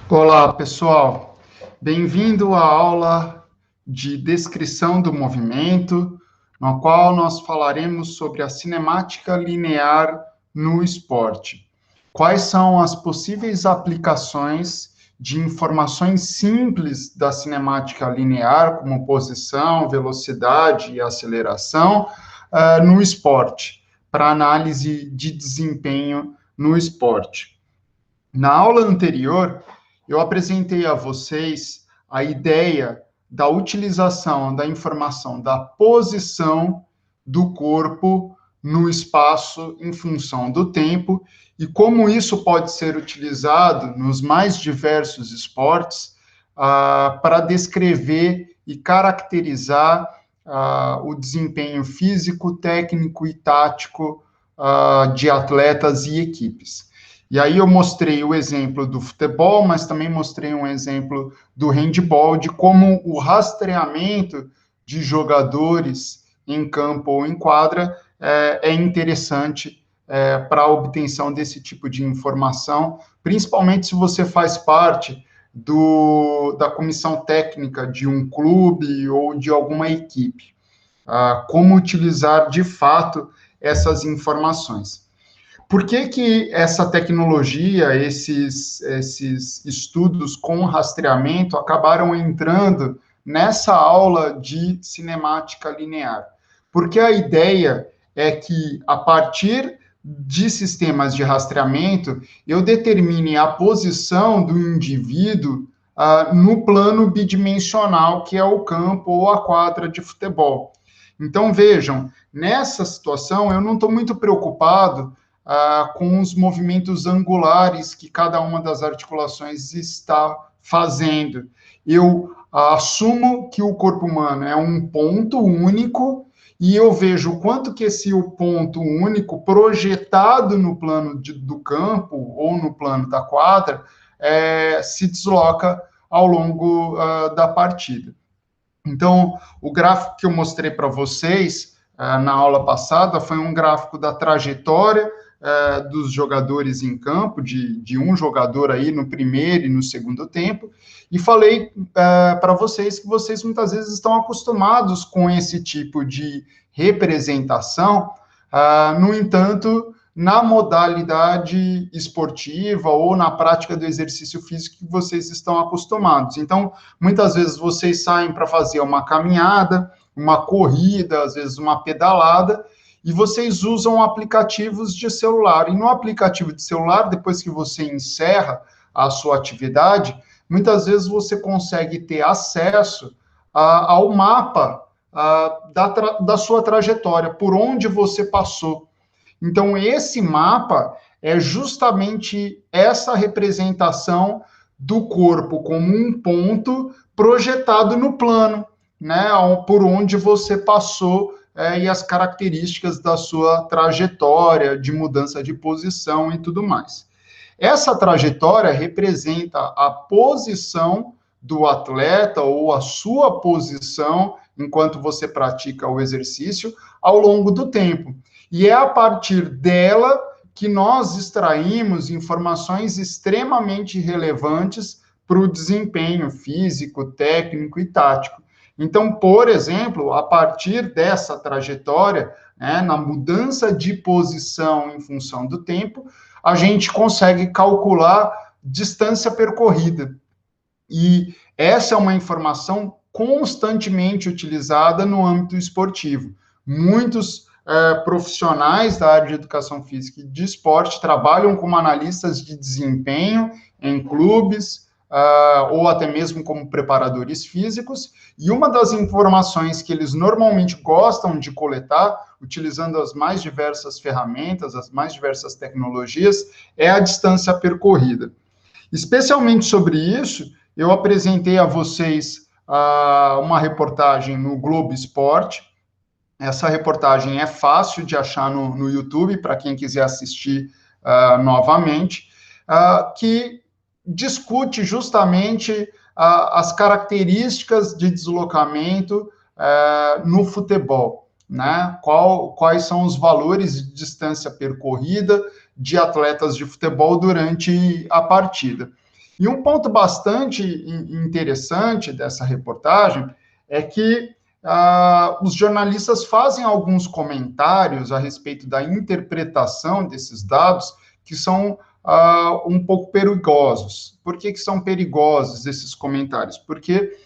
Olá, pessoal. Bem-vindo à aula de descrição do movimento, na qual nós falaremos sobre a cinemática linear no esporte. Quais são as possíveis aplicações de informações simples da cinemática linear, como posição, velocidade e aceleração, no esporte, para análise de desempenho no esporte. Na aula anterior, eu apresentei a vocês a ideia da utilização da informação da posição do corpo no espaço em função do tempo e como isso pode ser utilizado nos mais diversos esportes para descrever e caracterizar o desempenho físico, técnico e tático de atletas e equipes. E aí eu mostrei o exemplo do futebol, mas também mostrei um exemplo do handball, de como o rastreamento de jogadores em campo ou em quadra é interessante para a obtenção desse tipo de informação, principalmente se você faz parte da comissão técnica de um clube ou de alguma equipe. Como utilizar de fato essas informações. Por que que essa tecnologia, esses estudos com rastreamento acabaram entrando nessa aula de cinemática linear? Porque a ideia é que, a partir de sistemas de rastreamento, eu determine a posição do indivíduo no plano bidimensional, que é o campo ou a quadra de futebol. Então, vejam, nessa situação, eu não estou muito preocupado com os movimentos angulares que cada uma das articulações está fazendo. Eu assumo que o corpo humano é um ponto único e eu vejo o quanto que esse ponto único projetado no plano do campo ou no plano da quadra se desloca ao longo da partida. Então, o gráfico que eu mostrei para vocês na aula passada foi um gráfico da trajetória dos jogadores em campo, de um jogador aí no primeiro e no segundo tempo, e falei para vocês que vocês muitas vezes estão acostumados com esse tipo de representação, no entanto, na modalidade esportiva ou na prática do exercício físico que vocês estão acostumados. Então, muitas vezes vocês saem para fazer uma caminhada, uma corrida, às vezes uma pedalada, e vocês usam aplicativos de celular. E no aplicativo de celular, depois que você encerra a sua atividade, muitas vezes você consegue ter acesso ao mapa da sua trajetória, por onde você passou. Então, esse mapa é justamente essa representação do corpo como um ponto projetado no plano, né, por onde você passou e as características da sua trajetória de mudança de posição e tudo mais. Essa trajetória representa a posição do atleta ou a sua posição enquanto você pratica o exercício ao longo do tempo. E é a partir dela que nós extraímos informações extremamente relevantes para o desempenho físico, técnico e tático. Então, por exemplo, a partir dessa trajetória, na mudança de posição em função do tempo, a gente consegue calcular distância percorrida. E essa é uma informação constantemente utilizada no âmbito esportivo. Muitos profissionais da área de educação física e de esporte trabalham como analistas de desempenho em clubes, ou até mesmo como preparadores físicos, e uma das informações que eles normalmente gostam de coletar, utilizando as mais diversas ferramentas, as mais diversas tecnologias, é a distância percorrida. Especialmente sobre isso, eu apresentei a vocês uma reportagem no Globo Esporte. Essa reportagem é fácil de achar no YouTube, para quem quiser assistir novamente, que discute justamente as características de deslocamento no futebol, né? Quais são os valores de distância percorrida de atletas de futebol durante a partida. E um ponto bastante interessante dessa reportagem é que os jornalistas fazem alguns comentários a respeito da interpretação desses dados que são um pouco perigosos. Por que são perigosos esses comentários? Porque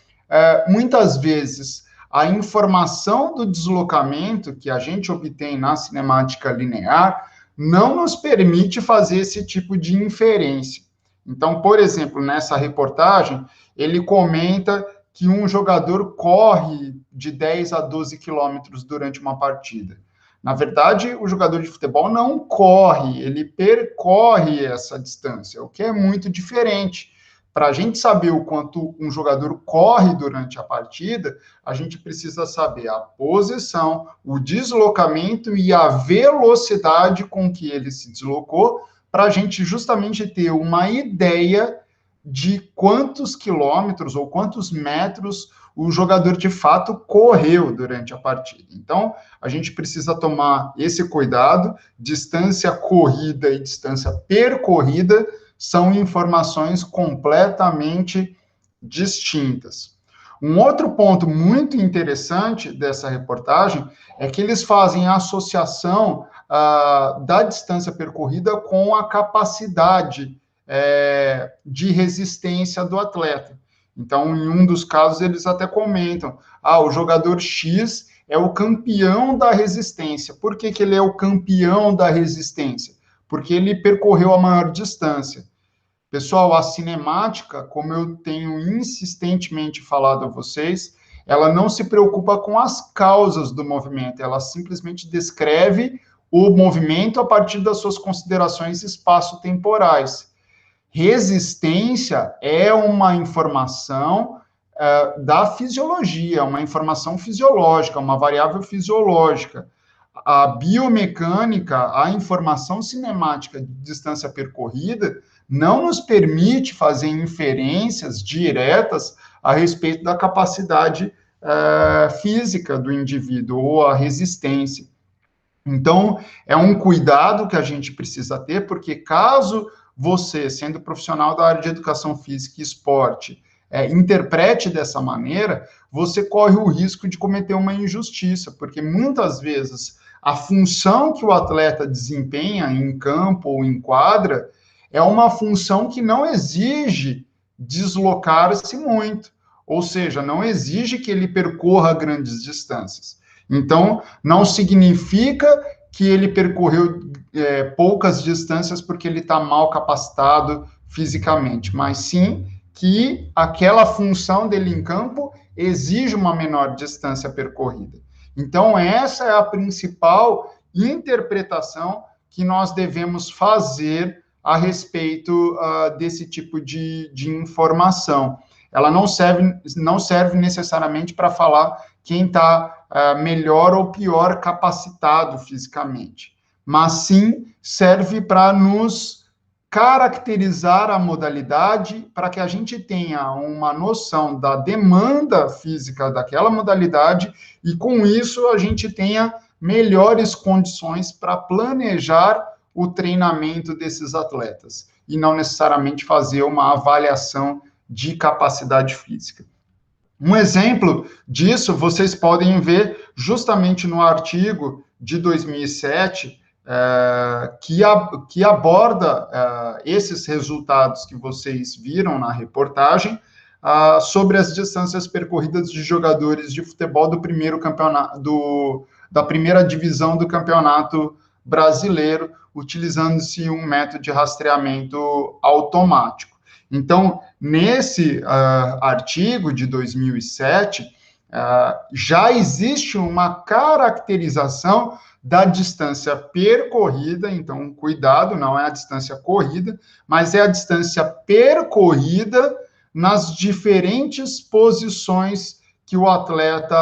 muitas vezes a informação do deslocamento que a gente obtém na cinemática linear não nos permite fazer esse tipo de inferência. Então, por exemplo, nessa reportagem, ele comenta que um jogador corre de 10 a 12 quilômetros durante uma partida. Na verdade, o jogador de futebol não corre, ele percorre essa distância, o que é muito diferente. Para a gente saber o quanto um jogador corre durante a partida, a gente precisa saber a posição, o deslocamento e a velocidade com que ele se deslocou, para a gente justamente ter uma ideia de quantos quilômetros ou quantos metros o jogador de fato correu durante a partida. Então, a gente precisa tomar esse cuidado. Distância corrida e distância percorrida são informações completamente distintas. Um outro ponto muito interessante dessa reportagem é que eles fazem a associação da distância percorrida com a capacidade de resistência do atleta. Então, em um dos casos, eles até comentam, o jogador X é o campeão da resistência. Por que ele é o campeão da resistência? Porque ele percorreu a maior distância. Pessoal, a cinemática, como eu tenho insistentemente falado a vocês, ela não se preocupa com as causas do movimento, ela simplesmente descreve o movimento a partir das suas considerações espaço-temporais. Resistência é uma informação da fisiologia, uma informação fisiológica, uma variável fisiológica. A biomecânica, a informação cinemática de distância percorrida, não nos permite fazer inferências diretas a respeito da capacidade física do indivíduo ou a resistência. Então, é um cuidado que a gente precisa ter, porque caso você, sendo profissional da área de educação física e esporte, interprete dessa maneira, você corre o risco de cometer uma injustiça, porque muitas vezes a função que o atleta desempenha em campo ou em quadra é uma função que não exige deslocar-se muito, ou seja, não exige que ele percorra grandes distâncias. Então, não significa que ele percorreu poucas distâncias porque ele está mal capacitado fisicamente, mas sim que aquela função dele em campo exige uma menor distância percorrida. Então, essa é a principal interpretação que nós devemos fazer a respeito desse tipo de informação. Ela não serve necessariamente para falar quem está melhor ou pior capacitado fisicamente, mas sim serve para nos caracterizar a modalidade, para que a gente tenha uma noção da demanda física daquela modalidade e, com isso, a gente tenha melhores condições para planejar o treinamento desses atletas e não necessariamente fazer uma avaliação de capacidade física. Um exemplo disso vocês podem ver justamente no artigo de 2007, que aborda esses resultados que vocês viram na reportagem sobre as distâncias percorridas de jogadores de futebol do primeiro campeonato, da primeira divisão do Campeonato Brasileiro, utilizando-se um método de rastreamento automático. Então, nesse artigo de 2007, já existe uma caracterização da distância percorrida, então, cuidado, não é a distância corrida, mas é a distância percorrida nas diferentes posições que o atleta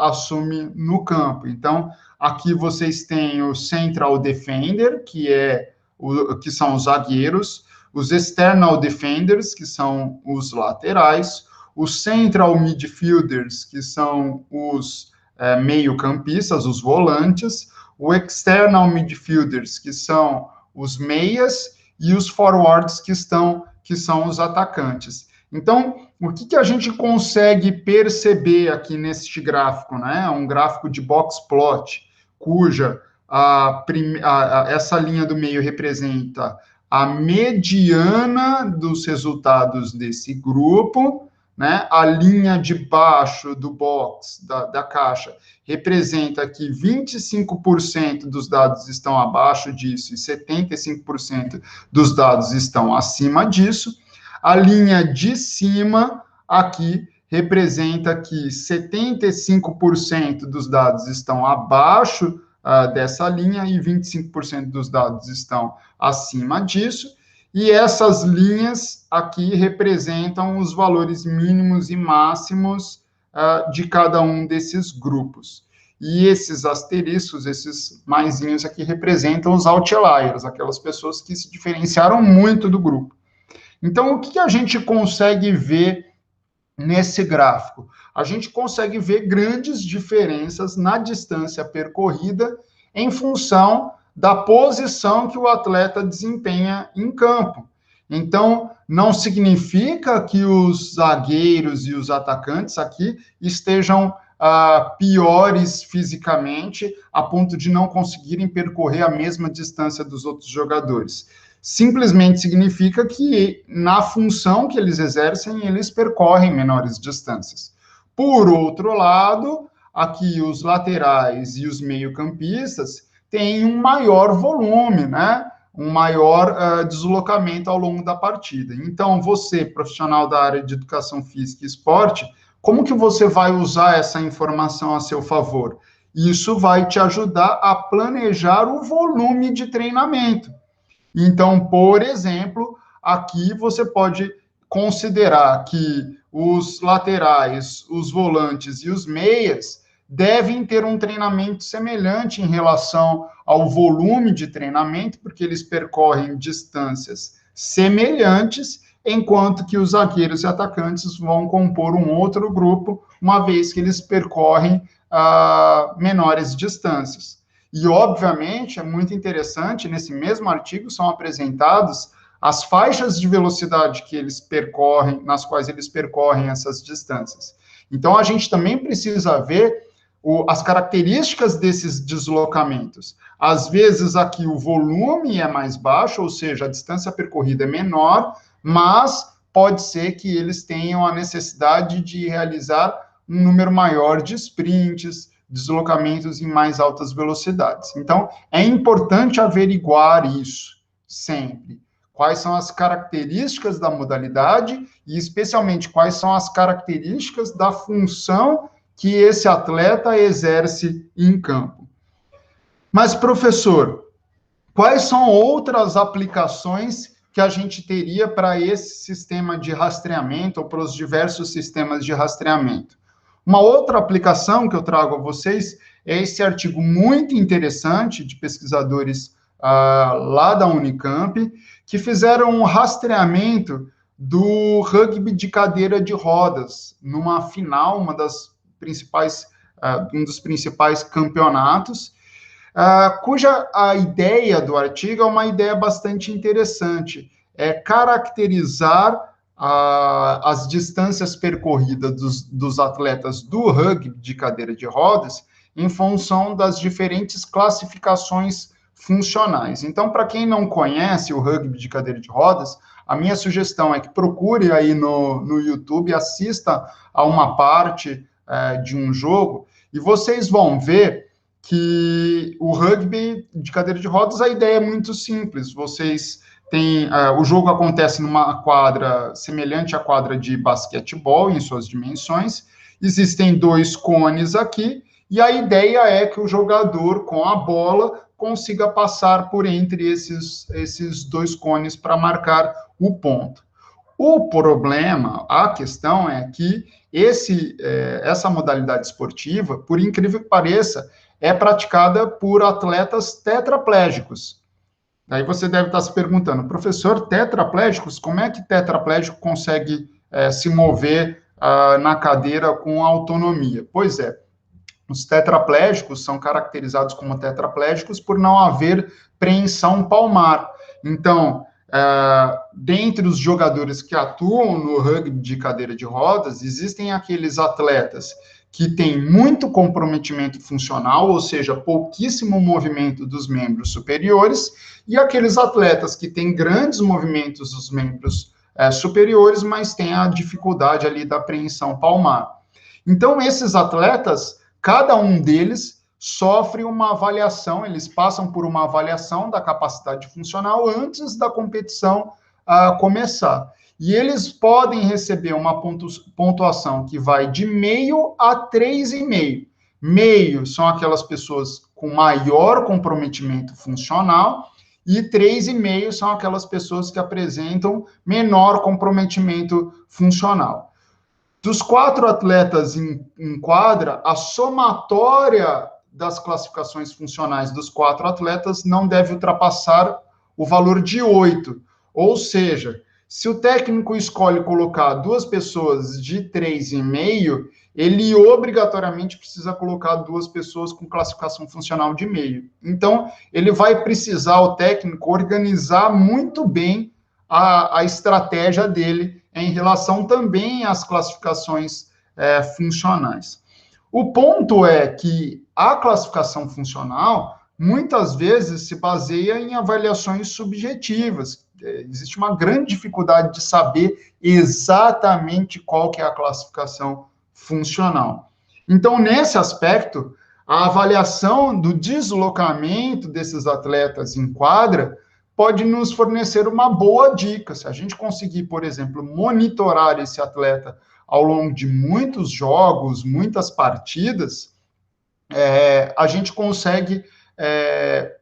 assume no campo. Então, aqui vocês têm o central defender, que são os zagueiros, os external defenders, que são os laterais, os central midfielders, que são os meio-campistas, os volantes, o external midfielders, que são os meias, e os forwards, que que são os atacantes. Então, o que a gente consegue perceber aqui neste gráfico, né? Um gráfico de box plot, cuja essa linha do meio representa a mediana dos resultados desse grupo, né? A linha de baixo do box, da caixa, representa que 25% dos dados estão abaixo disso e 75% dos dados estão acima disso. A linha de cima, aqui, representa que 75% dos dados estão abaixo dessa linha e 25% dos dados estão acima disso. E essas linhas aqui representam os valores mínimos e máximos de cada um desses grupos. E esses asteriscos, esses maisinhos aqui, representam os outliers, aquelas pessoas que se diferenciaram muito do grupo. Então, o que a gente consegue ver nesse gráfico? A gente consegue ver grandes diferenças na distância percorrida em função da posição que o atleta desempenha em campo. Então, não significa que os zagueiros e os atacantes aqui estejam piores fisicamente, a ponto de não conseguirem percorrer a mesma distância dos outros jogadores. Simplesmente significa que, na função que eles exercem, eles percorrem menores distâncias. Por outro lado, aqui os laterais e os meio-campistas têm um maior volume, né? Um maior deslocamento ao longo da partida. Então, você, profissional da área de educação física e esporte, como que você vai usar essa informação a seu favor? Isso vai te ajudar a planejar o volume de treinamento. Então, por exemplo, aqui você pode considerar que os laterais, os volantes e os meias devem ter um treinamento semelhante em relação ao volume de treinamento, porque eles percorrem distâncias semelhantes, enquanto que os zagueiros e atacantes vão compor um outro grupo, uma vez que eles percorrem menores distâncias. E, obviamente, é muito interessante, nesse mesmo artigo são apresentados as faixas de velocidade que eles percorrem, nas quais eles percorrem essas distâncias. Então, a gente também precisa ver as características desses deslocamentos. Às vezes, aqui o volume é mais baixo, ou seja, a distância percorrida é menor, mas pode ser que eles tenham a necessidade de realizar um número maior de sprints, deslocamentos em mais altas velocidades. Então, é importante averiguar isso sempre. Quais são as características da modalidade e, especialmente, quais são as características da função que esse atleta exerce em campo. Mas, professor, quais são outras aplicações que a gente teria para esse sistema de rastreamento ou para os diversos sistemas de rastreamento? Uma outra aplicação que eu trago a vocês é esse artigo muito interessante de pesquisadores lá da Unicamp, que fizeram um rastreamento do rugby de cadeira de rodas, numa final, um dos principais campeonatos, cuja a ideia do artigo é uma ideia bastante interessante, é caracterizar as distâncias percorridas dos atletas do rugby de cadeira de rodas em função das diferentes classificações funcionais. Então, para quem não conhece o rugby de cadeira de rodas, a minha sugestão é que procure aí no YouTube, assista a uma parte de um jogo, e vocês vão ver que o rugby de cadeira de rodas, a ideia é muito simples. O jogo acontece numa quadra semelhante à quadra de basquetebol, em suas dimensões. Existem 2 cones aqui, e a ideia é que o jogador, com a bola, consiga passar por entre esses 2 cones para marcar o ponto. O problema, a questão é que essa modalidade esportiva, por incrível que pareça, é praticada por atletas tetraplégicos. Daí você deve estar se perguntando, professor, tetraplégicos, como é que tetraplégico consegue se mover na cadeira com autonomia? Pois é, os tetraplégicos são caracterizados como tetraplégicos por não haver preensão palmar. Então, dentre os jogadores que atuam no rugby de cadeira de rodas, existem aqueles atletas que têm muito comprometimento funcional, ou seja, pouquíssimo movimento dos membros superiores, e aqueles atletas que têm grandes movimentos dos membros superiores, mas têm a dificuldade ali da apreensão palmar. Então, esses atletas, cada um deles sofre uma avaliação, eles passam por uma avaliação da capacidade funcional antes da competição começar. E eles podem receber uma pontuação que vai de meio a 3,5. Meio são aquelas pessoas com maior comprometimento funcional e 3,5 são aquelas pessoas que apresentam menor comprometimento funcional. Dos 4 atletas em quadra, a somatória das classificações funcionais dos 4 atletas não deve ultrapassar o valor de 8. Ou seja, se o técnico escolhe colocar 2 pessoas de 3,5, ele obrigatoriamente precisa colocar 2 pessoas com classificação funcional de meio. Então, ele vai precisar, o técnico, organizar muito bem a estratégia dele em relação também às classificações funcionais. O ponto é que a classificação funcional, muitas vezes, se baseia em avaliações subjetivas. Existe uma grande dificuldade de saber exatamente qual que é a classificação funcional. Então, nesse aspecto, a avaliação do deslocamento desses atletas em quadra pode nos fornecer uma boa dica. Se a gente conseguir, por exemplo, monitorar esse atleta ao longo de muitos jogos, muitas partidas, a gente consegue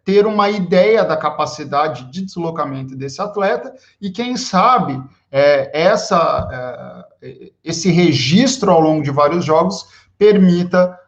ter uma ideia da capacidade de deslocamento desse atleta e, quem sabe, esse registro ao longo de vários jogos permita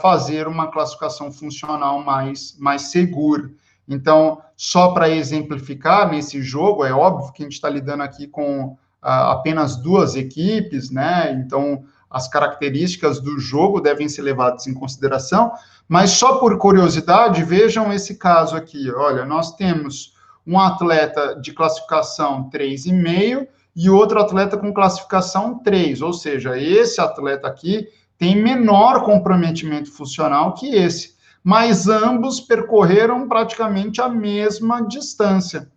fazer uma classificação funcional mais segura. Então, só para exemplificar, nesse jogo, é óbvio que a gente está lidando aqui com apenas 2 equipes, né? Então, as características do jogo devem ser levadas em consideração, mas só por curiosidade, vejam esse caso aqui. Olha, nós temos um atleta de classificação 3,5 e outro atleta com classificação 3, ou seja, esse atleta aqui tem menor comprometimento funcional que esse, mas ambos percorreram praticamente a mesma distância.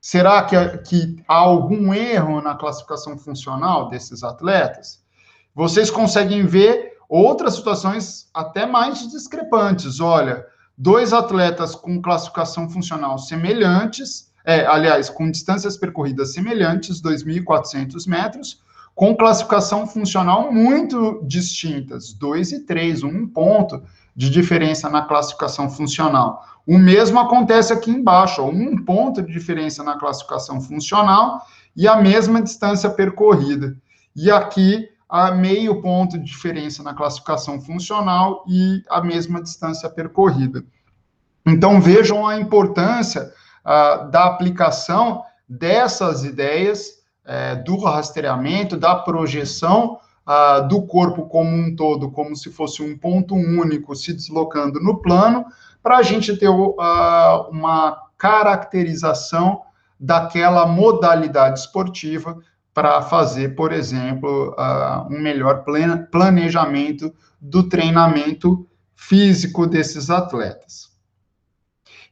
Será que há algum erro na classificação funcional desses atletas? Vocês conseguem ver outras situações até mais discrepantes. Olha, 2 atletas com classificação funcional semelhantes, com distâncias percorridas semelhantes, 2.400 metros, com classificação funcional muito distintas, 2 e 3, 1 ponto de diferença na classificação funcional. O mesmo acontece aqui embaixo, 1 ponto de diferença na classificação funcional e a mesma distância percorrida. E aqui, a meio ponto de diferença na classificação funcional e a mesma distância percorrida. Então, vejam a importância da aplicação dessas ideias, do rastreamento, da projeção do corpo como um todo, como se fosse um ponto único se deslocando no plano, para a gente ter uma caracterização daquela modalidade esportiva para fazer, por exemplo, um melhor planejamento do treinamento físico desses atletas.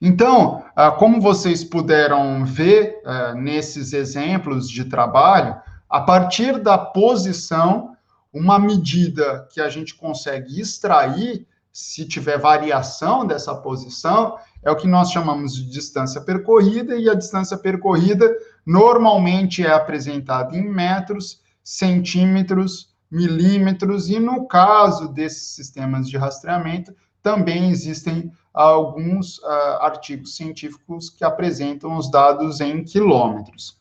Então, como vocês puderam ver nesses exemplos de trabalho, a partir da posição, uma medida que a gente consegue extrair, se tiver variação dessa posição, é o que nós chamamos de distância percorrida, e a distância percorrida normalmente é apresentada em metros, centímetros, milímetros, e no caso desses sistemas de rastreamento, também existem alguns artigos científicos que apresentam os dados em quilômetros.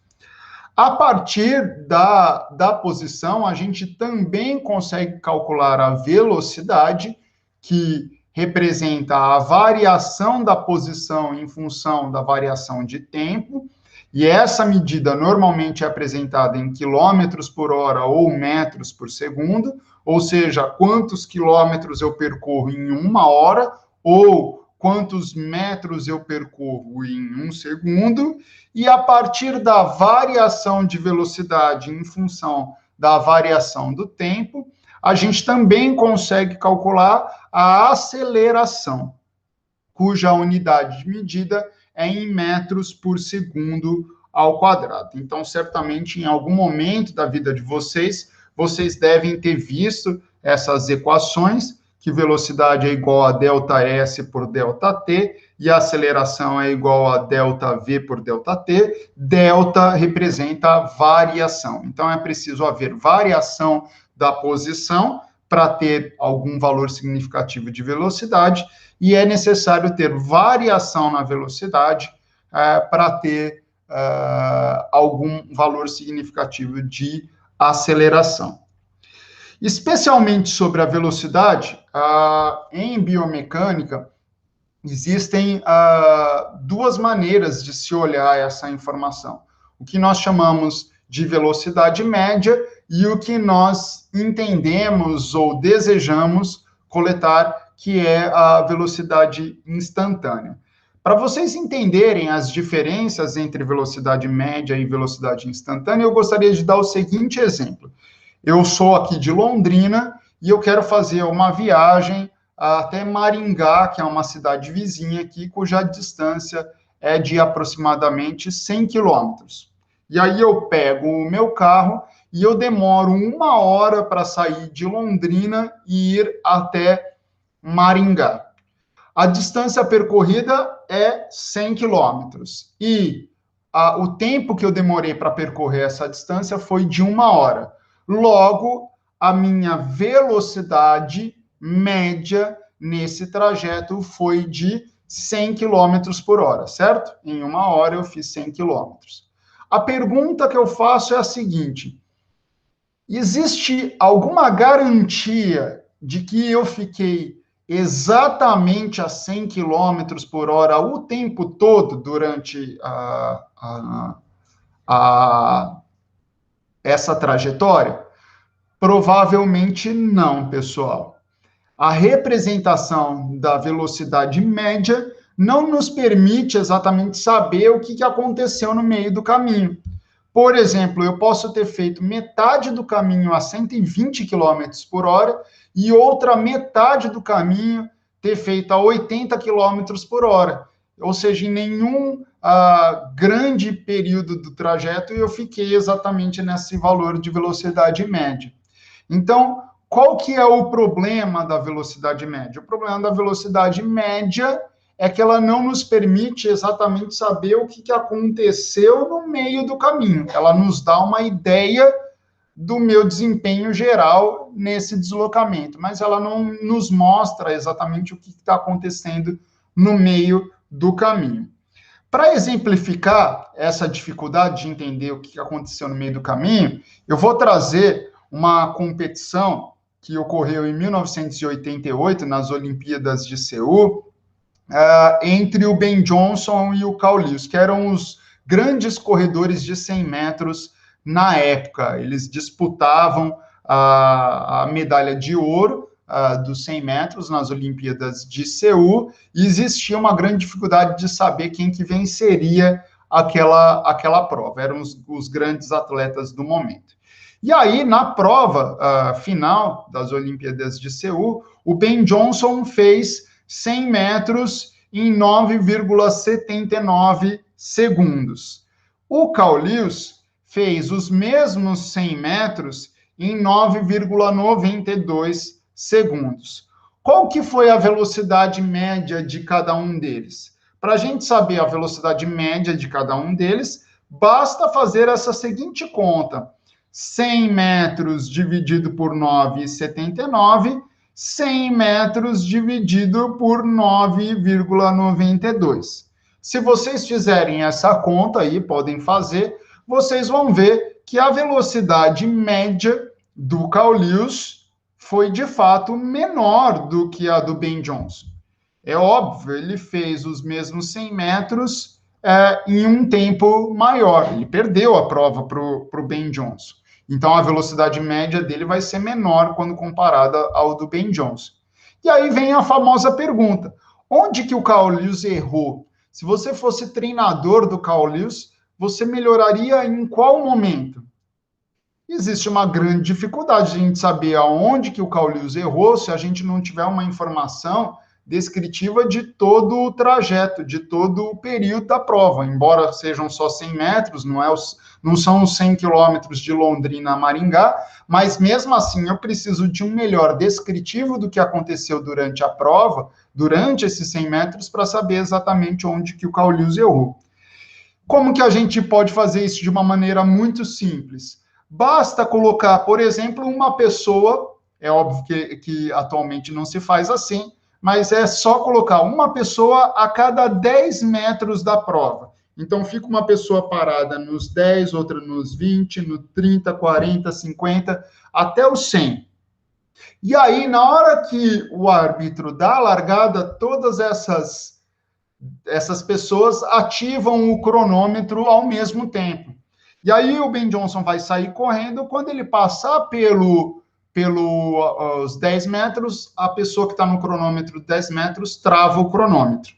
A partir da posição, a gente também consegue calcular a velocidade, que representa a variação da posição em função da variação de tempo, e essa medida normalmente é apresentada em quilômetros por hora ou metros por segundo, ou seja, quantos quilômetros eu percorro em 1 hora, ou quantos metros eu percorro em 1 segundo, e a partir da variação de velocidade em função da variação do tempo, a gente também consegue calcular a aceleração, cuja unidade de medida é em metros por segundo ao quadrado. Então, certamente, em algum momento da vida de vocês, vocês devem ter visto essas equações, que velocidade é igual a ΔS por ΔT, e a aceleração é igual a ΔV por ΔT. Delta representa a variação. Então, é preciso haver variação da posição para ter algum valor significativo de velocidade, e é necessário ter variação na velocidade para ter algum valor significativo de aceleração. Especialmente sobre a velocidade, em biomecânica, existem duas maneiras de se olhar essa informação. O que nós chamamos de velocidade média e o que nós entendemos ou desejamos coletar, que é a velocidade instantânea. Para vocês entenderem as diferenças entre velocidade média e velocidade instantânea, eu gostaria de dar o seguinte exemplo. Eu sou aqui de Londrina e eu quero fazer uma viagem até Maringá, que é uma cidade vizinha aqui, cuja distância é de aproximadamente 100 quilômetros. E aí eu pego o meu carro e eu demoro 1 hora para sair de Londrina e ir até Maringá. A distância percorrida é 100 quilômetros. E o tempo que eu demorei para percorrer essa distância foi de 1 hora. Logo, a minha velocidade média nesse trajeto foi de 100 km por hora, certo? Em 1 hora eu fiz 100 km. A pergunta que eu faço é a seguinte: existe alguma garantia de que eu fiquei exatamente a 100 km por hora o tempo todo durante essa trajetória? Provavelmente não, pessoal. A representação da velocidade média não nos permite exatamente saber o que aconteceu no meio do caminho. Por exemplo, eu posso ter feito metade do caminho a 120 km por hora e outra metade do caminho ter feito a 80 km por hora. Ou seja, em nenhum grande período do trajeto eu fiquei exatamente nesse valor de velocidade média. Então, qual que é o problema da velocidade média? O problema da velocidade média é que ela não nos permite exatamente saber o que aconteceu no meio do caminho. Ela nos dá uma ideia do meu desempenho geral nesse deslocamento, mas ela não nos mostra exatamente o que está acontecendo no meio do caminho. Para exemplificar essa dificuldade de entender o que aconteceu no meio do caminho, eu vou trazer uma competição que ocorreu em 1988, nas Olimpíadas de Seul, entre o Ben Johnson e o Carl Lewis, que eram os grandes corredores de 100 metros na época. Eles disputavam a medalha de ouro dos 100 metros nas Olimpíadas de Seul, e existia uma grande dificuldade de saber quem que venceria aquela prova. Eram os grandes atletas do momento. E aí, na prova final das Olimpíadas de Seul, o Ben Johnson fez 100 metros em 9,79 segundos. O Carl Lewis fez os mesmos 100 metros em 9,92 segundos. Qual que foi a velocidade média de cada um deles? Para a gente saber a velocidade média de cada um deles, basta fazer essa seguinte conta: 100 metros dividido por 9,79, 100 metros dividido por 9,92. Se vocês fizerem essa conta aí, podem fazer, vocês vão ver que a velocidade média do Carl Lewis foi, de fato, menor do que a do Ben Johnson. É óbvio, ele fez os mesmos 100 metros em um tempo maior. Ele perdeu a prova para o Ben Johnson. Então, a velocidade média dele vai ser menor quando comparada ao do Ben Johnson. E aí vem a famosa pergunta: Onde que o Carl Lewis errou? Se você fosse treinador do Carl Lewis, você melhoraria em qual momento? Existe uma grande dificuldade de a gente saber aonde que o Carl Lewis errou se a gente não tiver uma informação descritiva de todo o trajeto, de todo o período da prova. Embora sejam só 100 metros, não são os 100 quilômetros de Londrina a Maringá, mas mesmo assim eu preciso de um melhor descritivo do que aconteceu durante a prova, durante esses 100 metros, para saber exatamente onde que o Carl Lewis errou. Como que a gente pode fazer isso de uma maneira muito simples? Basta colocar, por exemplo, uma pessoa, é óbvio que atualmente não se faz assim, mas é só colocar uma pessoa a cada 10 metros da prova. Então, fica uma pessoa parada nos 10, outra nos 20, no 30, 40, 50, até os 100. E aí, na hora que o árbitro dá a largada, todas essas pessoas ativam o cronômetro ao mesmo tempo. E aí o Ben Johnson vai sair correndo, quando ele passar pelos 10 metros, a pessoa que está no cronômetro 10 metros trava o cronômetro.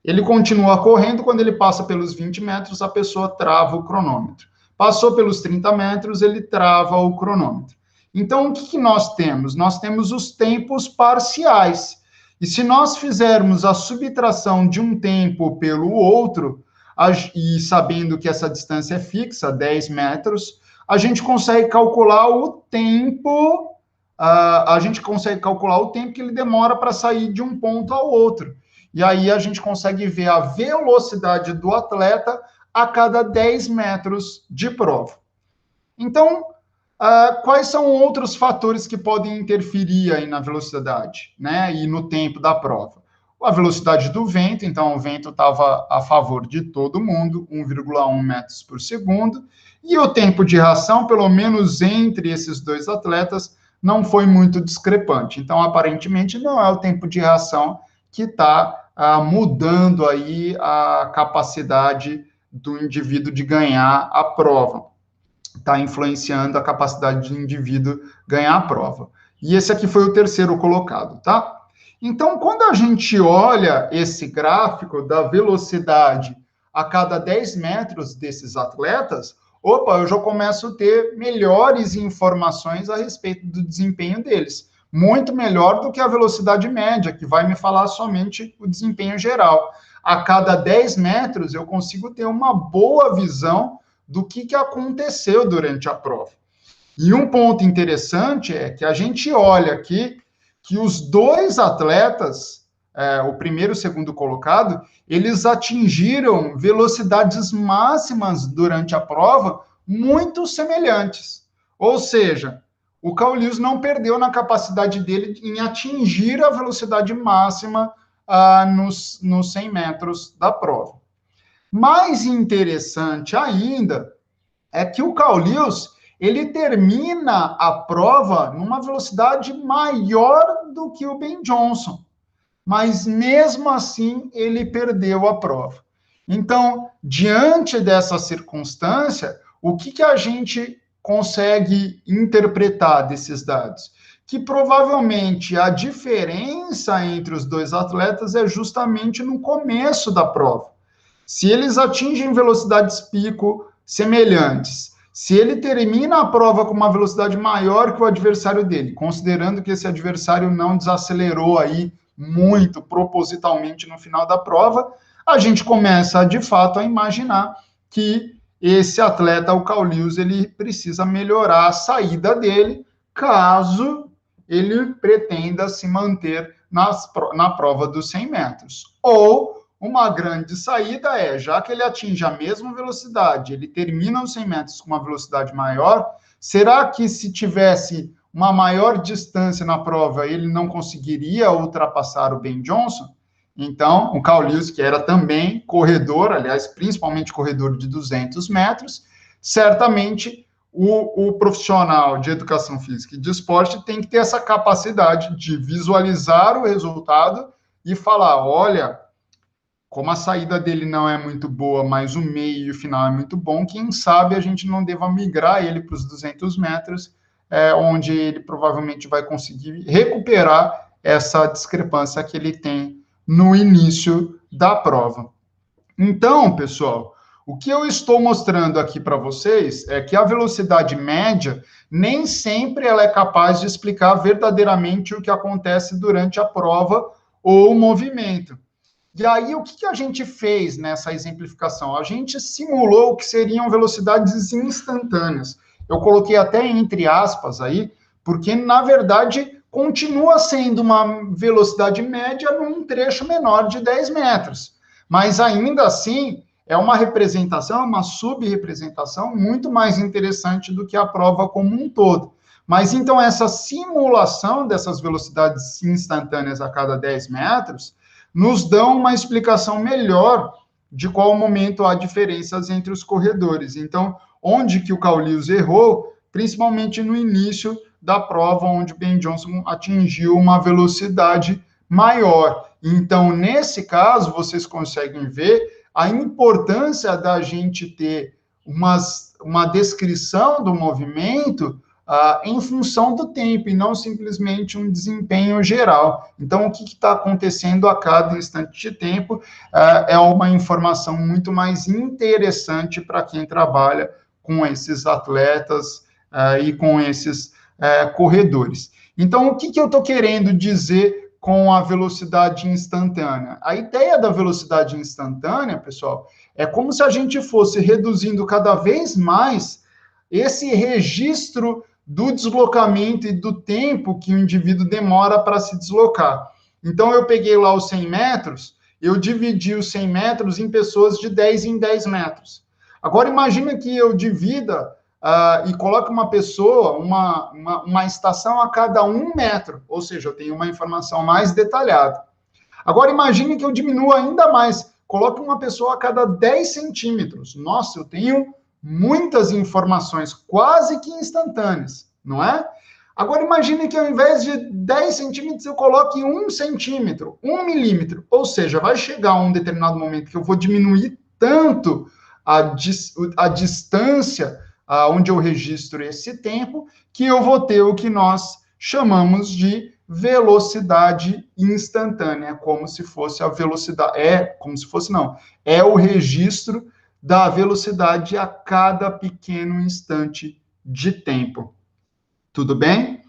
Ele continua correndo, quando ele passa pelos 20 metros, a pessoa trava o cronômetro. Passou pelos 30 metros, ele trava o cronômetro. Então, o que nós temos? Nós temos os tempos parciais. E se nós fizermos a subtração de um tempo pelo outro, e sabendo que essa distância é fixa, 10 metros, a gente consegue calcular o tempo, que ele demora para sair de um ponto ao outro. E aí a gente consegue ver a velocidade do atleta a cada 10 metros de prova. Então, quais são outros fatores que podem interferir aí na velocidade, né, e no tempo da prova? A velocidade do vento, então o vento estava a favor de todo mundo, 1,1 metros por segundo, e o tempo de reação, pelo menos entre esses dois atletas, não foi muito discrepante. Então, aparentemente, não é o tempo de reação que está mudando aí a capacidade do indivíduo de ganhar a prova. Está influenciando a capacidade do indivíduo ganhar a prova. E esse aqui foi o terceiro colocado, tá? Então, quando a gente olha esse gráfico da velocidade a cada 10 metros desses atletas, eu já começo a ter melhores informações a respeito do desempenho deles. Muito melhor do que a velocidade média, que vai me falar somente o desempenho geral. A cada 10 metros, eu consigo ter uma boa visão do que aconteceu durante a prova. E um ponto interessante é que a gente olha aqui que os dois atletas, o primeiro e o segundo colocado, eles atingiram velocidades máximas durante a prova muito semelhantes. Ou seja, o Carl Lewis não perdeu na capacidade dele em atingir a velocidade máxima nos 100 metros da prova. Mais interessante ainda é que o Carl Lewis, ele termina a prova numa velocidade maior do que o Ben Johnson, mas mesmo assim ele perdeu a prova. Então, diante dessa circunstância, o que a gente consegue interpretar desses dados? Que provavelmente a diferença entre os dois atletas é justamente no começo da prova. Se eles atingem velocidades pico semelhantes, se ele termina a prova com uma velocidade maior que o adversário dele, considerando que esse adversário não desacelerou aí muito propositalmente no final da prova, a gente começa, de fato, a imaginar que esse atleta, o Carl Lewis, ele precisa melhorar a saída dele, caso ele pretenda se manter na prova dos 100 metros. Ou uma grande saída já que ele atinge a mesma velocidade, ele termina os 100 metros com uma velocidade maior, será que se tivesse uma maior distância na prova, ele não conseguiria ultrapassar o Ben Johnson? Então, o Carl Lewis, que era também corredor, aliás, principalmente corredor de 200 metros, certamente o profissional de educação física e de esporte tem que ter essa capacidade de visualizar o resultado e falar, olha, como a saída dele não é muito boa, mas o meio e o final é muito bom, quem sabe a gente não deva migrar ele para os 200 metros, onde ele provavelmente vai conseguir recuperar essa discrepância que ele tem no início da prova. Então, pessoal, o que eu estou mostrando aqui para vocês é que a velocidade média nem sempre ela é capaz de explicar verdadeiramente o que acontece durante a prova ou o movimento. E aí, o que a gente fez nessa exemplificação? A gente simulou o que seriam velocidades instantâneas. Eu coloquei até entre aspas aí, porque, na verdade, continua sendo uma velocidade média num trecho menor de 10 metros. Mas, ainda assim, é uma representação, uma subrepresentação muito mais interessante do que a prova como um todo. Mas, então, essa simulação dessas velocidades instantâneas a cada 10 metros nos dão uma explicação melhor de qual momento há diferenças entre os corredores. Então, onde que o Carl Lewis errou, principalmente no início da prova, onde o Ben Johnson atingiu uma velocidade maior. Então, nesse caso, vocês conseguem ver a importância da gente ter uma descrição do movimento em função do tempo, e não simplesmente um desempenho geral. Então, o que está acontecendo a cada instante de tempo é uma informação muito mais interessante para quem trabalha com esses atletas e com esses corredores. Então, o que eu estou querendo dizer com a velocidade instantânea? A ideia da velocidade instantânea, pessoal, é como se a gente fosse reduzindo cada vez mais esse registro do deslocamento e do tempo que o indivíduo demora para se deslocar. Então, eu peguei lá os 100 metros, eu dividi os 100 metros em pessoas de 10 em 10 metros. Agora, imagina que eu divida e coloque uma pessoa, uma estação a cada 1 metro, ou seja, eu tenho uma informação mais detalhada. Agora, imagine que eu diminua ainda mais, coloque uma pessoa a cada 10 centímetros. Nossa, eu tenho muitas informações, quase que instantâneas, não é? Agora, imagine que ao invés de 10 centímetros, eu coloque 1 centímetro, 1 milímetro. Ou seja, vai chegar um determinado momento que eu vou diminuir tanto a distância onde eu registro esse tempo, que eu vou ter o que nós chamamos de velocidade instantânea, como se fosse a velocidade, é o registro da velocidade a cada pequeno instante de tempo. Tudo bem?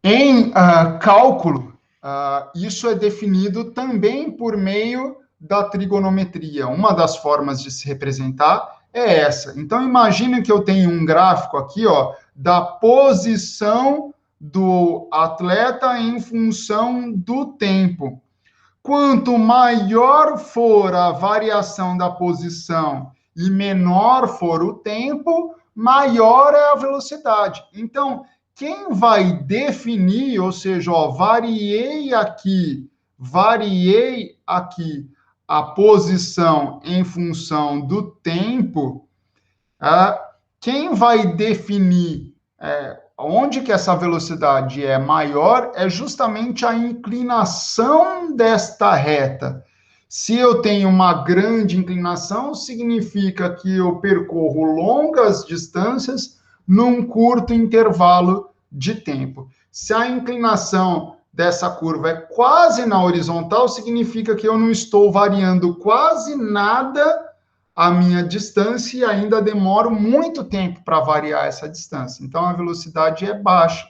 Em cálculo, isso é definido também por meio da trigonometria. Uma das formas de se representar é essa. Então, imagine que eu tenho um gráfico aqui, ó, da posição do atleta em função do tempo. Quanto maior for a variação da posição e menor for o tempo, maior é a velocidade. Então, quem vai definir, ou seja, ó, variei aqui a posição em função do tempo, quem vai definir onde que essa velocidade é maior é justamente a inclinação desta reta. Se eu tenho uma grande inclinação, significa que eu percorro longas distâncias num curto intervalo de tempo. Se a inclinação dessa curva é quase na horizontal, significa que eu não estou variando quase nada a minha distância e ainda demoro muito tempo para variar essa distância. Então, a velocidade é baixa.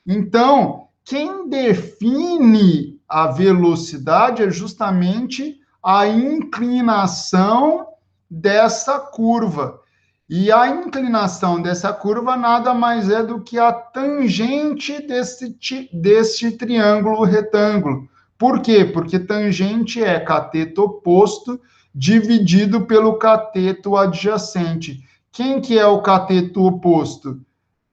Então, quem define a velocidade é justamente a inclinação dessa curva. E a inclinação dessa curva nada mais é do que a tangente deste triângulo retângulo. Por quê? Porque tangente é cateto oposto dividido pelo cateto adjacente. Quem que é o cateto oposto?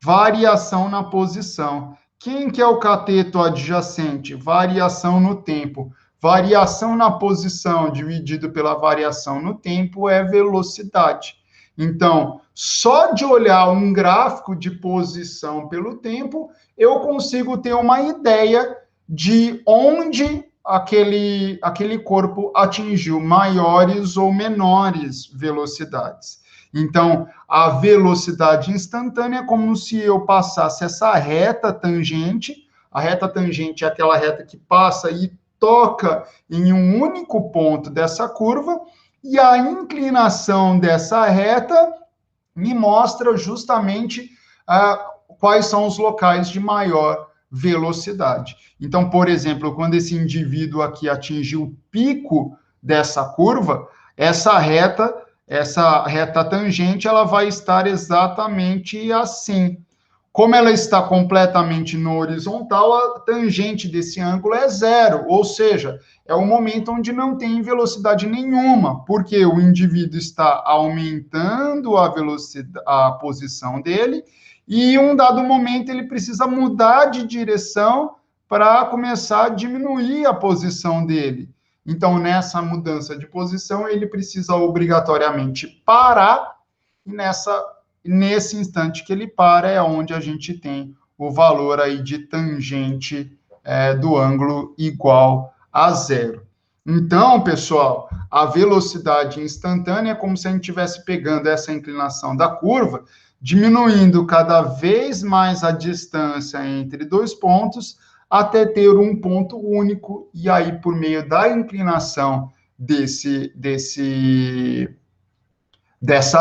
Variação na posição. Quem que é o cateto adjacente? Variação no tempo. Variação na posição dividido pela variação no tempo é velocidade. Então, só de olhar um gráfico de posição pelo tempo, eu consigo ter uma ideia de onde aquele corpo atingiu maiores ou menores velocidades. Então, a velocidade instantânea é como se eu passasse essa reta tangente. A reta tangente é aquela reta que passa e toca em um único ponto dessa curva, e a inclinação dessa reta me mostra justamente quais são os locais de maior velocidade. Então, por exemplo, quando esse indivíduo aqui atingiu o pico dessa curva, essa reta tangente, ela vai estar exatamente assim. Como ela está completamente no horizontal, a tangente desse ângulo é zero, ou seja, é o momento onde não tem velocidade nenhuma, porque o indivíduo está aumentando a velocidade, a posição dele, e em um dado momento ele precisa mudar de direção para começar a diminuir a posição dele. Então, nessa mudança de posição, ele precisa obrigatoriamente parar, e nesse instante que ele para é onde a gente tem o valor aí de tangente do ângulo igual a zero. Então, pessoal, a velocidade instantânea é como se a gente estivesse pegando essa inclinação da curva, diminuindo cada vez mais a distância entre dois pontos, até ter um ponto único, e aí, por meio da inclinação dessa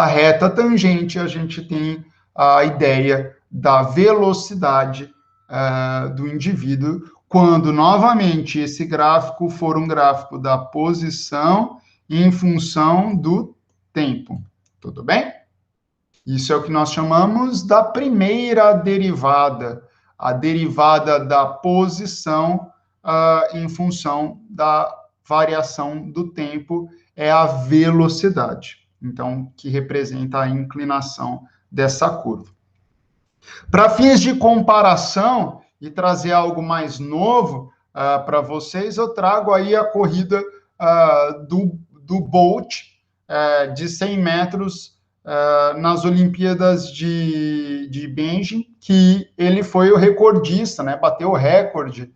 reta tangente, a gente tem a ideia da velocidade do indivíduo, quando, novamente, esse gráfico for um gráfico da posição em função do tempo. Tudo bem? Isso é o que nós chamamos da primeira derivada, a derivada da posição em função da variação do tempo, é a velocidade. Então, que representa a inclinação dessa curva. Para fins de comparação e trazer algo mais novo para vocês, eu trago aí a corrida do Bolt de 100 metros nas Olimpíadas de Beijing, que ele foi o recordista, né? Bateu o recorde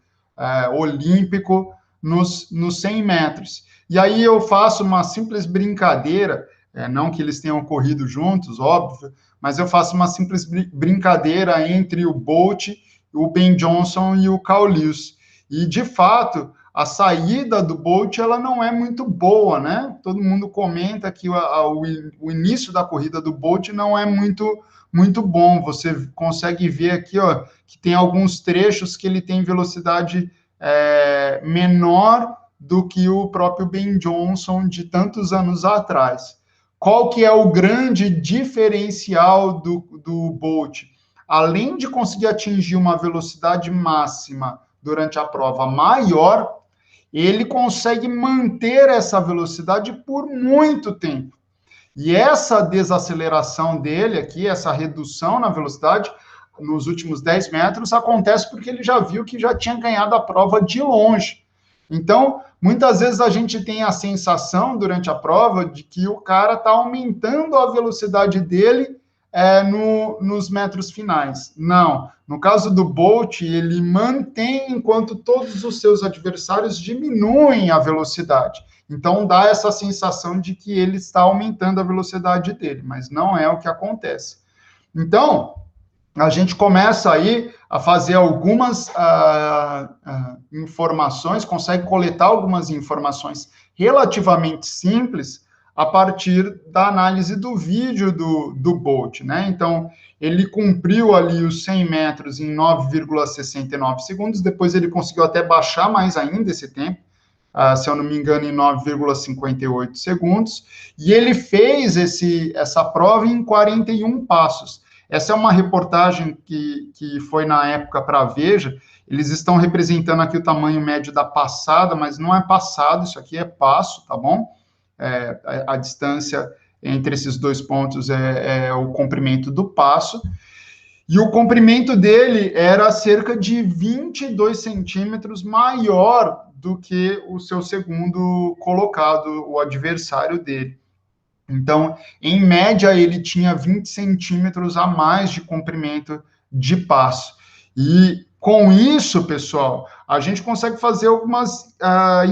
olímpico nos 100 metros. E aí eu faço uma simples brincadeira, não que eles tenham corrido juntos, óbvio, mas eu faço uma simples brincadeira entre o Bolt, o Ben Johnson e o Carl Lewis. E, de fato, a saída do Bolt, ela não é muito boa, né? Todo mundo comenta que o início da corrida do Bolt não é muito bom. Você consegue ver aqui, ó, que tem alguns trechos que ele tem velocidade menor do que o próprio Ben Johnson de tantos anos atrás. Qual que é o grande diferencial do Bolt? Além de conseguir atingir uma velocidade máxima durante a prova maior, ele consegue manter essa velocidade por muito tempo. E essa desaceleração dele aqui, essa redução na velocidade, nos últimos 10 metros, acontece porque ele já viu que já tinha ganhado a prova de longe. Então, muitas vezes a gente tem a sensação, durante a prova, de que o cara está aumentando a velocidade dele nos metros finais. Não. No caso do Bolt, ele mantém enquanto todos os seus adversários diminuem a velocidade. Então, dá essa sensação de que ele está aumentando a velocidade dele, mas não é o que acontece. Então, a gente começa aí a fazer algumas informações, consegue coletar algumas informações relativamente simples a partir da análise do vídeo do Bolt, né? Então, ele cumpriu ali os 100 metros em 9,69 segundos, depois ele conseguiu até baixar mais ainda esse tempo, se eu não me engano, em 9,58 segundos, e ele fez essa prova em 41 passos. Essa é uma reportagem que foi na época para a Veja. Eles estão representando aqui o tamanho médio da passada, mas não é passado, isso aqui é passo, tá bom? A distância entre esses dois pontos é o comprimento do passo. E o comprimento dele era cerca de 22 centímetros maior do que o seu segundo colocado, o adversário dele. Então, em média, ele tinha 20 centímetros a mais de comprimento de passo. E com isso, pessoal, a gente consegue fazer algumas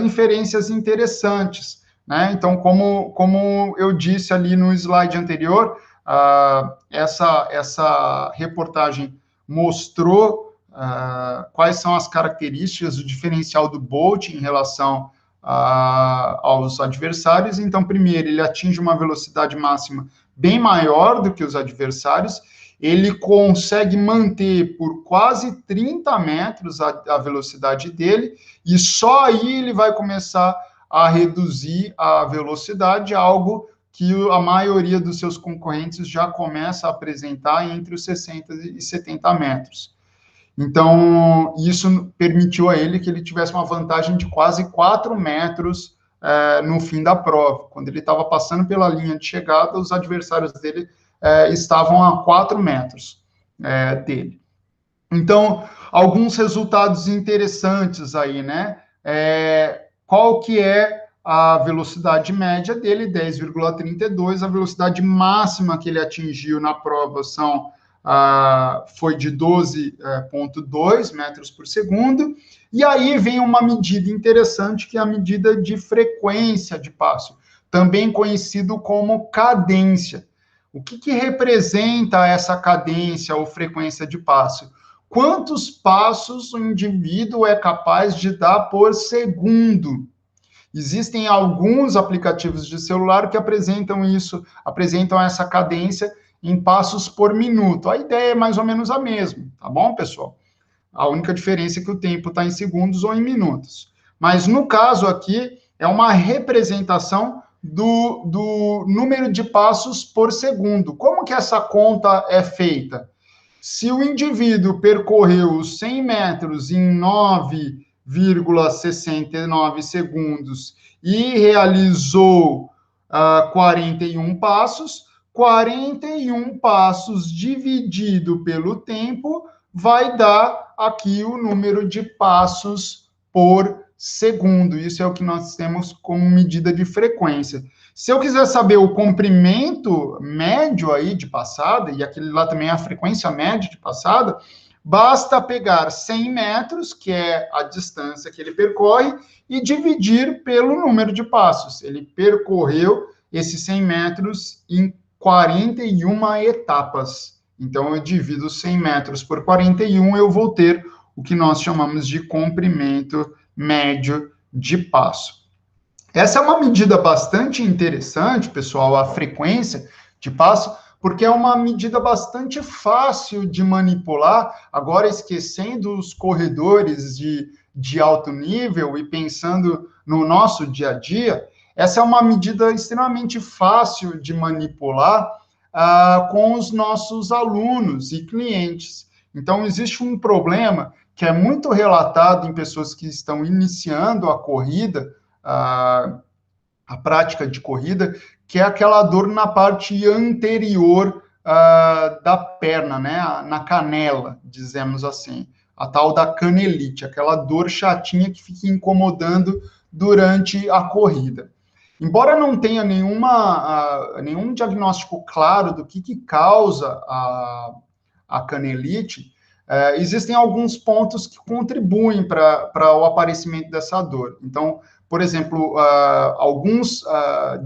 inferências interessantes, né? Então, como eu disse ali no slide anterior, essa reportagem mostrou quais são as características, o diferencial do Bolt em relação aos adversários. Então, primeiro, ele atinge uma velocidade máxima bem maior do que os adversários, ele consegue manter por quase 30 metros a velocidade dele, e só aí ele vai começar a reduzir a velocidade, algo que a maioria dos seus concorrentes já começa a apresentar entre os 60 e 70 metros. Então, isso permitiu a ele que ele tivesse uma vantagem de quase 4 metros no fim da prova. Quando ele estava passando pela linha de chegada, os adversários dele estavam a 4 metros dele. Então, alguns resultados interessantes aí, né? Qual que é a velocidade média dele? 10,32. A velocidade máxima que ele atingiu na prova foi de 12,2 metros por segundo. E aí vem uma medida interessante, que é a medida de frequência de passo, também conhecido como cadência. O que representa essa cadência ou frequência de passo? Quantos passos o indivíduo é capaz de dar por segundo? Existem alguns aplicativos de celular que apresentam essa cadência em passos por minuto. A ideia é mais ou menos a mesma, tá bom, pessoal? A única diferença é que o tempo está em segundos ou em minutos. Mas no caso aqui, é uma representação do número de passos por segundo. Como que essa conta é feita? Se o indivíduo percorreu os 100 metros em 9,69 segundos e realizou 41 passos, 41 passos dividido pelo tempo vai dar aqui o número de passos por segundo. Isso é o que nós temos como medida de frequência. Se eu quiser saber o comprimento médio aí de passada, e aquele lá também é a frequência média de passada, basta pegar 100 metros, que é a distância que ele percorre, e dividir pelo número de passos. Ele percorreu esses 100 metros em 41 etapas. Então, eu divido 100 metros por 41, eu vou ter o que nós chamamos de comprimento médio de passo. Essa é uma medida bastante interessante, pessoal, a frequência de passo, porque é uma medida bastante fácil de manipular, agora esquecendo os corredores de alto nível e pensando no nosso dia a dia. Essa é uma medida extremamente fácil de manipular com os nossos alunos e clientes. Então, existe um problema que é muito relatado em pessoas que estão iniciando a corrida, a prática de corrida, que é aquela dor na parte anterior da perna, né? Na canela, dizemos assim. A tal da canelite, aquela dor chatinha que fica incomodando durante a corrida. Embora não tenha nenhum diagnóstico claro do que causa a canelite, existem alguns pontos que contribuem para o aparecimento dessa dor. Então, por exemplo, alguns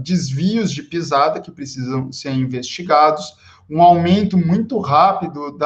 desvios de pisada que precisam ser investigados, um aumento muito rápido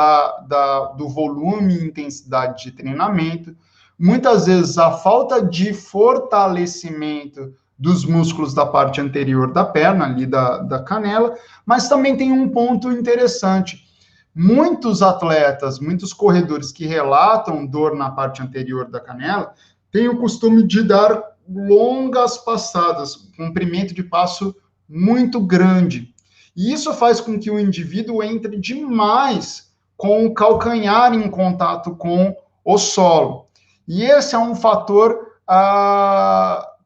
do volume e intensidade de treinamento, muitas vezes a falta de fortalecimento dos músculos da parte anterior da perna, ali da canela, mas também tem um ponto interessante. Muitos atletas, muitos corredores que relatam dor na parte anterior da canela, têm o costume de dar longas passadas, comprimento de passo muito grande. E isso faz com que o indivíduo entre demais com o calcanhar em contato com o solo. E esse é um fator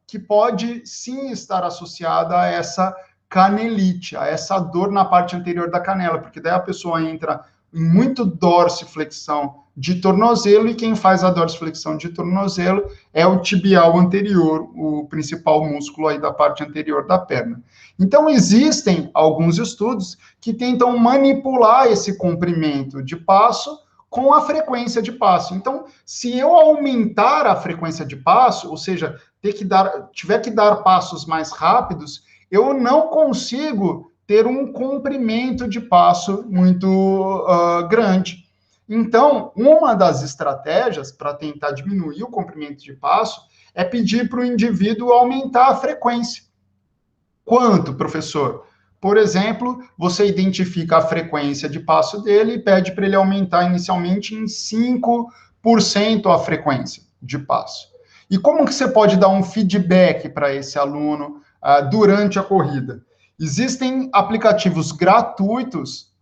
que pode sim estar associada a essa canelite, a essa dor na parte anterior da canela, porque daí a pessoa entra em muito dorsiflexão de tornozelo, e quem faz a dorsiflexão de tornozelo é o tibial anterior, o principal músculo aí da parte anterior da perna. Então, existem alguns estudos que tentam manipular esse comprimento de passo com a frequência de passo. Então, se eu aumentar a frequência de passo, ou seja, tiver que dar passos mais rápidos, eu não consigo ter um comprimento de passo muito grande. Então, uma das estratégias para tentar diminuir o comprimento de passo é pedir para o indivíduo aumentar a frequência. Quanto, professor? Por exemplo, você identifica a frequência de passo dele e pede para ele aumentar inicialmente em 5% a frequência de passo. E como que você pode dar um feedback para esse aluno durante a corrida? Existem aplicativos gratuitos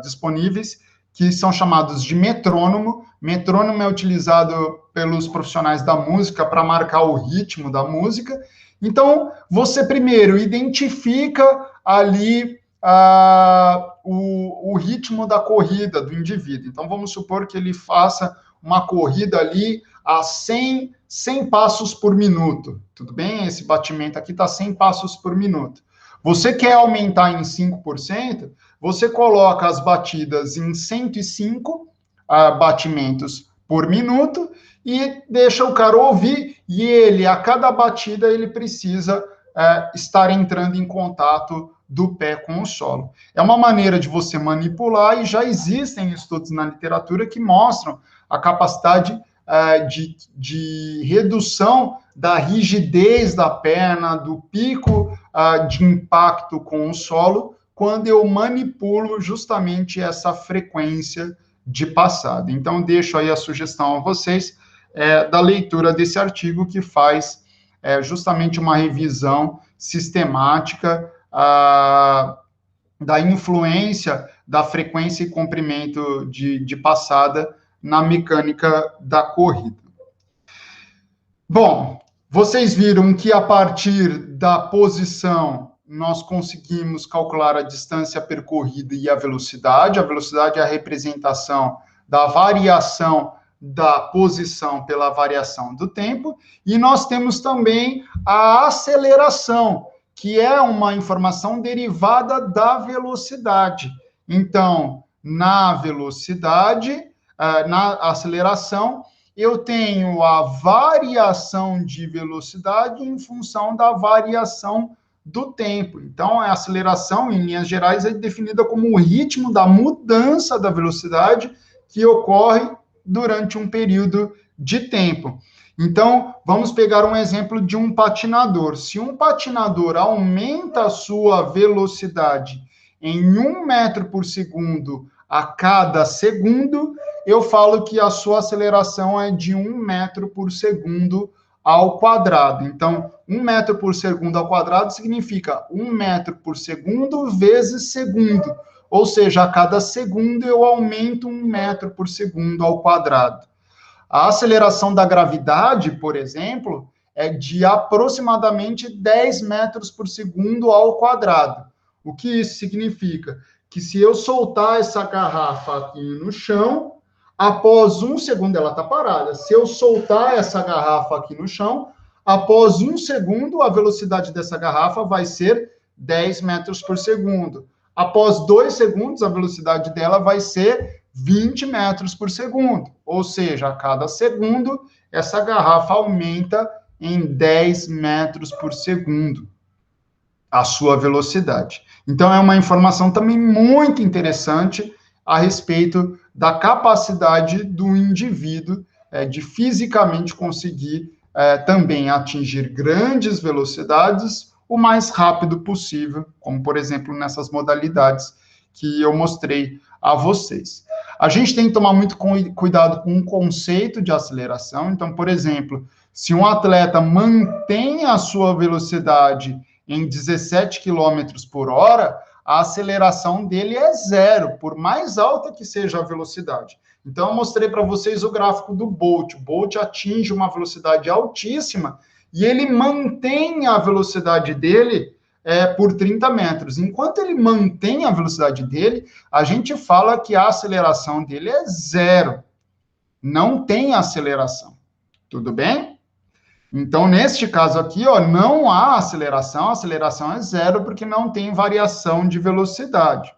disponíveis que são chamados de metrônomo. Metrônomo é utilizado pelos profissionais da música para marcar o ritmo da música. Então, você primeiro identifica ali o ritmo da corrida do indivíduo. Então, vamos supor que ele faça uma corrida ali a 100 passos por minuto. Tudo bem? Esse batimento aqui está 100 passos por minuto. Você quer aumentar em 5%, você coloca as batidas em 105 batimentos por minuto e deixa o cara ouvir, e ele, a cada batida, ele precisa estar entrando em contato do pé com o solo. É uma maneira de você manipular, e já existem estudos na literatura que mostram a capacidade de redução da rigidez da perna, do pico de impacto com o solo, quando eu manipulo justamente essa frequência de passada. Então, deixo aí a sugestão a vocês da leitura desse artigo, que faz justamente uma revisão sistemática da influência da frequência e comprimento de passada na mecânica da corrida. Bom, vocês viram que a partir da posição nós conseguimos calcular a distância percorrida e a velocidade. A velocidade é a representação da variação da posição pela variação do tempo. E nós temos também a aceleração, que é uma informação derivada da velocidade. Então, na velocidade, na aceleração, eu tenho a variação de velocidade em função da variação do tempo. Então, a aceleração, em linhas gerais, é definida como o ritmo da mudança da velocidade que ocorre durante um período de tempo. Então, vamos pegar um exemplo de um patinador. Se um patinador aumenta a sua velocidade em 1 metro por segundo a cada segundo, eu falo que a sua aceleração é de 1 metro por segundo ao quadrado. Então, 1 metro por segundo ao quadrado significa 1 metro por segundo vezes segundo. Ou seja, a cada segundo eu aumento 1 metro por segundo ao quadrado. A aceleração da gravidade, por exemplo, é de aproximadamente 10 metros por segundo ao quadrado. O que isso significa? Que se eu soltar essa garrafa aqui no chão, após 1 segundo, ela está parada. Se eu soltar essa garrafa aqui no chão, após 1 segundo, a velocidade dessa garrafa vai ser 10 metros por segundo. Após 2 segundos, a velocidade dela vai ser 20 metros por segundo. Ou seja, a cada segundo, essa garrafa aumenta em 10 metros por segundo a sua velocidade. Então, é uma informação também muito interessante a respeito da capacidade do indivíduo de fisicamente conseguir também atingir grandes velocidades o mais rápido possível, como, por exemplo, nessas modalidades que eu mostrei a vocês. A gente tem que tomar muito cuidado com o conceito de aceleração. Então, por exemplo, se um atleta mantém a sua velocidade em 17 km por hora, a aceleração dele é 0, por mais alta que seja a velocidade. Então, eu mostrei para vocês o gráfico do Bolt. O Bolt atinge uma velocidade altíssima e ele mantém a velocidade dele por 30 metros. Enquanto ele mantém a velocidade dele, a gente fala que a aceleração dele é 0. Não tem aceleração. Tudo bem? Então, neste caso aqui, não há aceleração, a aceleração é 0, porque não tem variação de velocidade.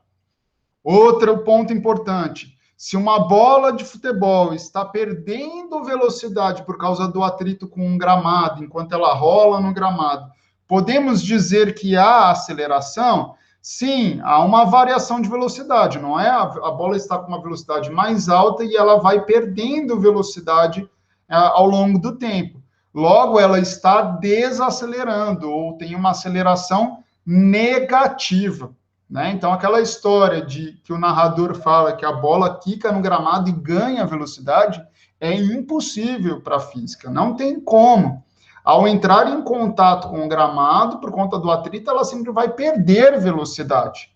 Outro ponto importante, se uma bola de futebol está perdendo velocidade por causa do atrito com um gramado, enquanto ela rola no gramado, podemos dizer que há aceleração? Sim, há uma variação de velocidade, não é? A bola está com uma velocidade mais alta e ela vai perdendo velocidade ao longo do tempo. Logo, ela está desacelerando ou tem uma aceleração negativa, né? Então, aquela história de que o narrador fala que a bola quica no gramado e ganha velocidade é impossível para a física, não tem como. Ao entrar em contato com o gramado, por conta do atrito, ela sempre vai perder velocidade.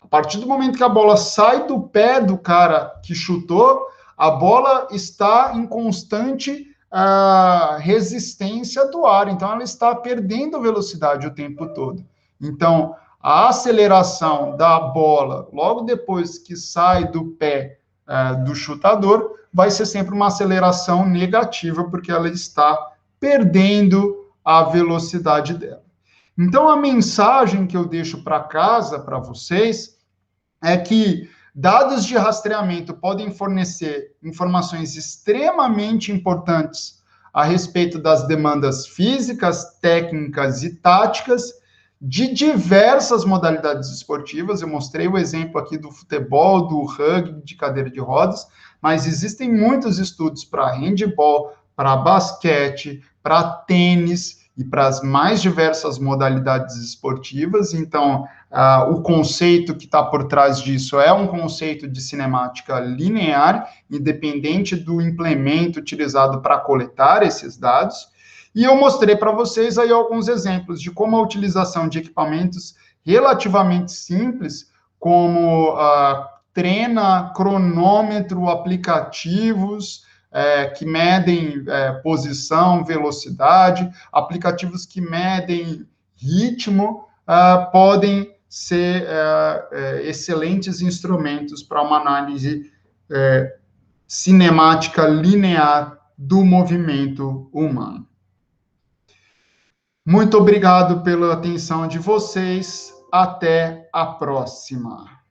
A partir do momento que a bola sai do pé do cara que chutou, a bola está em constante resistência do ar, então ela está perdendo velocidade o tempo todo. Então, a aceleração da bola, logo depois que sai do pé do chutador, vai ser sempre uma aceleração negativa, porque ela está perdendo a velocidade dela. Então, a mensagem que eu deixo para casa, para vocês, é que dados de rastreamento podem fornecer informações extremamente importantes a respeito das demandas físicas, técnicas e táticas de diversas modalidades esportivas. Eu mostrei o exemplo aqui do futebol, do rugby, de cadeira de rodas, mas existem muitos estudos para handebol, para basquete, para tênis e para as mais diversas modalidades esportivas. Então, o conceito que está por trás disso é um conceito de cinemática linear, independente do implemento utilizado para coletar esses dados. E eu mostrei para vocês aí alguns exemplos de como a utilização de equipamentos relativamente simples, como trena, cronômetro, aplicativos que medem posição, velocidade, aplicativos que medem ritmo, podem ser excelentes instrumentos para uma análise cinemática linear do movimento humano. Muito obrigado pela atenção de vocês. Até a próxima.